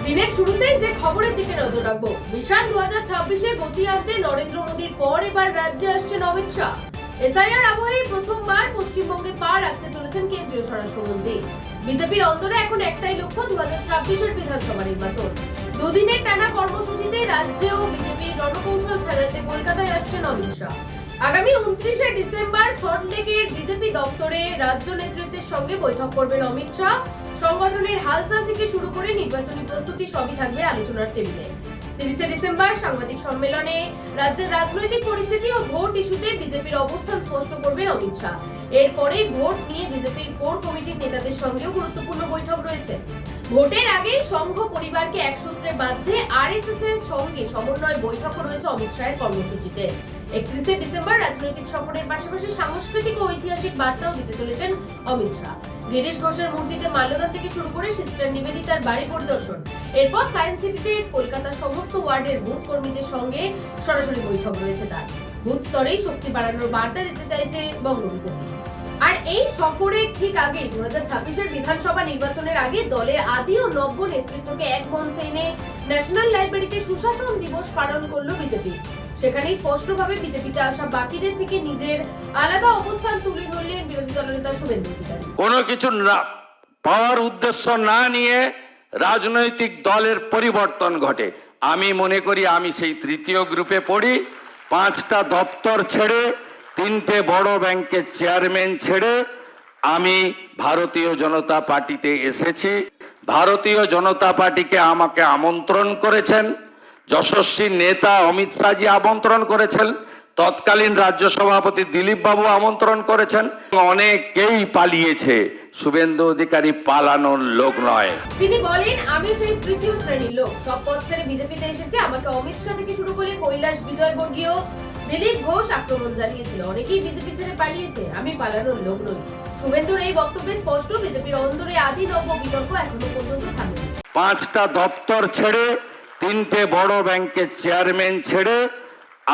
দিনের শুরুতেই যে খবরের দিকে নজর রাখবো, মিশন 2026-এ গতি আনতে নরেন্দ্র মোদীর পর এবার রাজ্যে আসছেন অমিত শাহ। এসআইআর আবহে প্রথমবার পশ্চিমবঙ্গে পা রাখতে চলেছেন কেন্দ্রীয় স্বরাষ্ট্রমন্ত্রী। বিজেপির অন্তরে এখন একটাই লক্ষ্য, 2026-এর বিধানসভা নির্বাচন। দুদিনের টানা কর্মসূচিতে রাজ্যেও বিজেপির রণকৌশল সাজাতে কলকাতায় আসছেন অমিত শাহ। আগামী 29শে ডিসেম্বর সল্টলেকের বিজেপি দপ্তরে রাজ্য নেতৃত্বের সঙ্গে বৈঠক করবেন অমিত শাহ। সংগঠনের হালচাল থেকে শুরু করে নির্বাচনী প্রস্তুতি সবই থাকবে আলোচনার টেবিলে। 30শে ডিসেম্বর সাংবাদিক সম্মেলনে রাজ্যের রাজনৈতিক পরিস্থিতি ও ভোট ইস্যুতে বিজেপির অবস্থান স্পষ্ট করবেন অমিত শাহ। এরপরেই ভোট নিয়ে বিজেপির কোর কমিটির নেতাদের সঙ্গেও গুরুত্বপূর্ণ বৈঠক রয়েছে। ভোটের আগেই সংঘ পরিবারকে এক সূত্রে বাঁধতে আরএসএস এর সঙ্গে সমন্বয় বৈঠকও রয়েছে অমিত শাহের কর্মসূচিতে। 31শে ডিসেম্বর রাজনৈতিক সফরের পাশাপাশি সাংস্কৃতিক ও ঐতিহাসিক বার্তাও দিতে চলেছেন অমিত শাহ। গিরিশ ঘোষের মূর্তিতে মাল্যদান থেকে শুরু করে সিস্টার নিবেদিতার বাড়ি পরিদর্শন। এরপর সায়েন্স সিটিতে কলকাতার সমস্ত ওয়ার্ডের বুথ কর্মীদের সঙ্গে সরাসরি বৈঠক রয়েছে তার। বুথ স্তরেই শক্তি বাড়ানোর বার্তা দিতে চাইছে বঙ্গ বিজেপি। আর এই সফরের ঠিক আগে 2026-এর বিধানসভা নির্বাচনের আগে দলের আদি ও নব্য নেতৃত্বকে এক মঞ্চে এনে ন্যাশনাল লাইব্রেরিতে সুশাসন দিবস পালন করলো বিজেপি। সেখানেই স্পষ্টভাবে বিজেপিতে আসা বাকিদের থেকে নিজের আলাদা অবস্থান তুলে ধরলেন বিরোধী দলনেতা শুভেন্দু অধিকারী। কোনো কিছু পাওয়ার উদ্দেশ্য না নিয়ে রাজনৈতিক দলের পরিবর্তন ঘটে। আমি মনে করি আমি সেই তৃতীয় গ্রুপে পড়ি। 5টা দপ্তর ছেড়ে 3টে বড় ব্যাংকের চেয়ারম্যান ছেড়ে আমি ভারতীয় জনতা পার্টিতে এসেছি। ভারতীয় জনতা পার্টিকে আমাকে আমন্ত্রণ করেছেন যশস্বী নেতা অমিত শাহজি, আমন্ত্রণ করেছেন তৎকালীন রাজ্য সভাপতি দিলীপ বাবু আমন্ত্রণ করেছেন। অনেকেই পালিয়েছে, শুভেন্দু অধিকারী পালানোর লোক নয়। তিনি বলেন, আমি সেই তৃতীয় শ্রেণীর লোক, সব পদ ছেড়ে বিজেপিতে এসেছে। আমাকে অমিত শাহ থেকে শুরু করে কৈলাস বিজয়বর্গীয়, দিলীপ ঘোষ আক্রমণ জানিয়েছিল। অনেকেই বিজেপি ছেড়ে পালিয়েছে, আমি পালানোর লোক নই। শুভেন্দুর এই বক্তব্যে স্পষ্ট বিজেপির অন্তরে আদি নব্য বিতর্ক এখনো পর্যন্ত থামেনি। 5টা দপ্তর ছেড়ে 3টে বড় ব্যাংকের চেয়ারম্যান ছেড়ে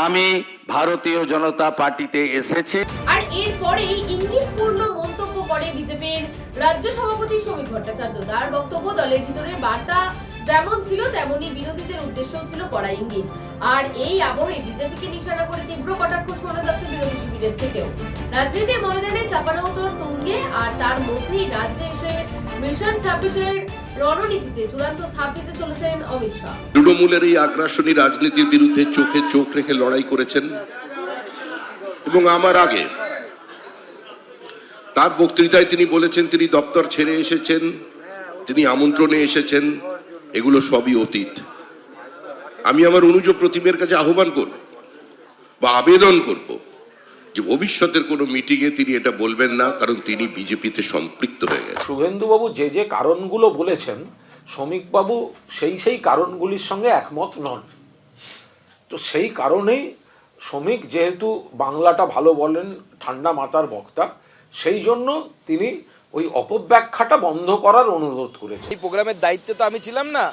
আমি ভারতীয় জনতা পার্টিতে এসেছি। আর এরপরেই ইঙ্গিতপূর্ণ মন্তব্য করে বিজেপির রাজ্য সভাপতি শ্রমিক ভট্টাচার্য। তার বক্তব্য দলের ভিতরের বার্তা যেমন ছিল তেমনই বিরোধীদের উদ্দেশ্যও ছিল কড়া ইঙ্গিত। আর এই আবহে বিজেপিকে নিশানা করে তীব্র কটাক্ষ শোনা যাচ্ছে বিরোধী শিবিরের থেকেও। রাজনীতির ময়দানে চাপানোতর তুঙ্গে, আর তার মধ্যেই রাজ্যে এসে মিশন 26-এর রণনীতিতে চূড়ান্ত ছাপ দিতে চলেছেন অমিত শাহ। তৃণমূলের এই আগ্রাসনী রাজনীতির বিরুদ্ধে চোখে চোখ রেখে লড়াই করেছেন এবং আমার আগে তার বক্তৃতায় তিনি বলেছেন তিনি দপ্তর ছেড়ে এসেছেন, তিনি আমন্ত্রণে এসেছেন। এগুলো সবই অতীত। আমি আমার অনুজ প্রতিমের কাছে আহ্বান করব বা আবেদন করব যে ভবিষ্যতের কোনো মিটিংয়ে তিনি এটা বলবেন না, কারণ তিনি বিজেপিতে সম্পৃক্ত হয়ে গেছেন। শুভেন্দুবাবু যে কারণগুলো বলেছেন, শ্রমিকবাবু সেই কারণগুলির সঙ্গে একমত নন। তো সেই কারণেই শ্রমিক, যেহেতু বাংলাটা ভালো বলেন, ঠান্ডা মাথার বক্তা, সেই জন্য তিনি ওই অপব্যাখ্যাটা বন্ধ করার অনুরোধ করেছেন। এই প্রোগ্রামের দায়িত্বে তো আমি ছিলাম না,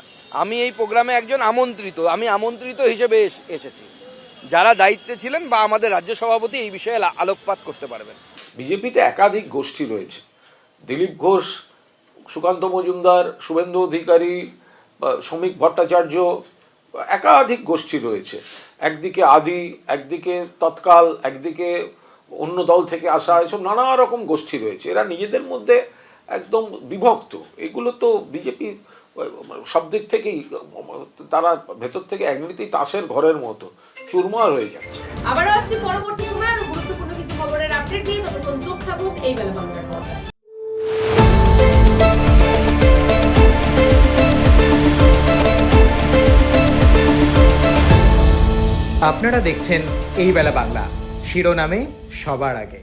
আমি এই প্রোগ্রামে একজন আমন্ত্রিত, আমি আমন্ত্রিত হিসেবে এসেছি। যারা দায়িত্বে ছিলেন বা আমাদের রাজ্য সভাপতি এই বিষয়ে আলোকপাত করতে পারবেন। বিজেপিতে একাধিক গোষ্ঠী রয়েছে, দিলীপ ঘোষ, সুকান্ত মজুমদার, শুভেন্দু অধিকারী, শ্রমিক ভট্টাচার্য, একাধিক গোষ্ঠী রয়েছে। একদিকে আদি, একদিকে তৎকাল, একদিকে অন্য দল থেকে আসা, এসব নানা রকম গোষ্ঠী রয়েছে। এরা নিজেদের মধ্যে একদম বিভক্ত। এগুলো তো বিজেপি সব দিক থেকেই, তারা ভেতর থেকে এমনিতেই তাসের ঘরের মতো চুরমার হয়ে যাচ্ছে। আবারও আসছি পরবর্তী সময় আরো গুরুত্বপূর্ণ কিছু খবরের আপডেট দিয়ে। ততক্ষণ চোখ থাকুক এই বেলা বাংলার পর্দায়। আপনারা দেখছেন এই বেলা বাংলা, শিরোনামে সবার আগে।